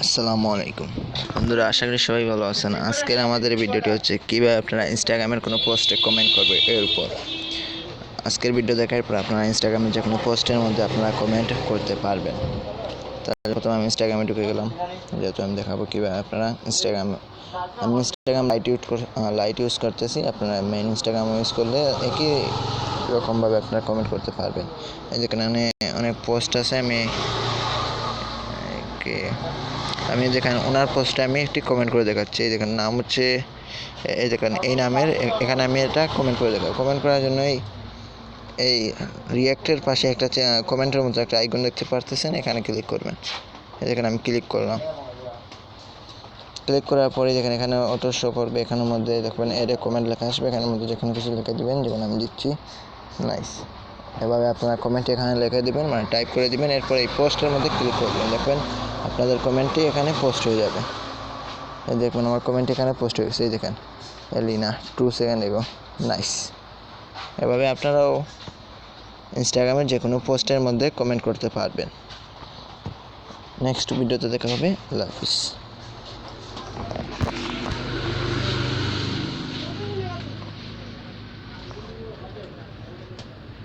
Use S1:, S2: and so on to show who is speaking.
S1: আসসালামু আলাইকুম বন্ধুরা, আশা করি সবাই ভালো আছেন। আজকের আমাদের ভিডিওটি হচ্ছে কীভাবে আপনারা ইনস্টাগ্রামের কোনো পোস্টে কমেন্ট করবে এর উপর। আজকের ভিডিও দেখার পর আপনারা ইনস্টাগ্রামের যে কোনো পোস্টের মধ্যে আপনারা কমেন্ট করতে পারবেন। তাহলে প্রথমে আমি ইনস্টাগ্রামে ঢুকে গেলাম, যেহেতু আমি দেখাবো কীভাবে আপনারা আমি ইনস্টাগ্রাম লাইট ইউজ করতেছি। আপনারা মেইন ইনস্টাগ্রাম ইউজ করলে একই রকমভাবে আপনারা কমেন্ট করতে পারবেন। এই যেখানে অনেক পোস্ট আছে, আমি যেখানে ওনার পোস্টে আমি একটি কমেন্ট করে দেখাচ্ছি। এই দেখেন নাম হচ্ছে, এই দেখেন এই নামের, এখানে আমি এটা কমেন্ট করে দেখাবো। কমেন্ট করার জন্য এই রিয়াক্টের পাশে একটা কমেন্টের মতো একটা আইকন দেখতে পারতেছেন, এখানে ক্লিক করবেন। যেখানে আমি ক্লিক করলাম, ক্লিক করার পরে দেখেন এখানে অটো শো করবে। এখানের মধ্যে দেখবেন এর কমেন্ট লেখা আসবে, এখানের মধ্যে যে কোনো কিছু লিখে দেবেন, যেমন আমি দিচ্ছি নাইস। এভাবে আপনারা কমেন্ট এখানে লিখে দেবেন, মানে টাইপ করে দেবেন। এরপর এই পোস্টের মধ্যে ক্লিক করবেন, দেখবেন আপনাদের কমেন্টটি এখানে পোস্ট হয়ে যাবে। এই দেখবেন আমার কমেন্ট এখানে পোস্ট হয়ে গেছে। এই দেখেন এলিনা 2 সেকেন্ড এগো, নাইস। এভাবে আপনারাও ইনস্টাগ্রামের যে কোনো পোস্টের মধ্যে কমেন্ট করতে পারবেন। নেক্সট ভিডিওতে দেখা হবে। আল্লাহ হাফিজ।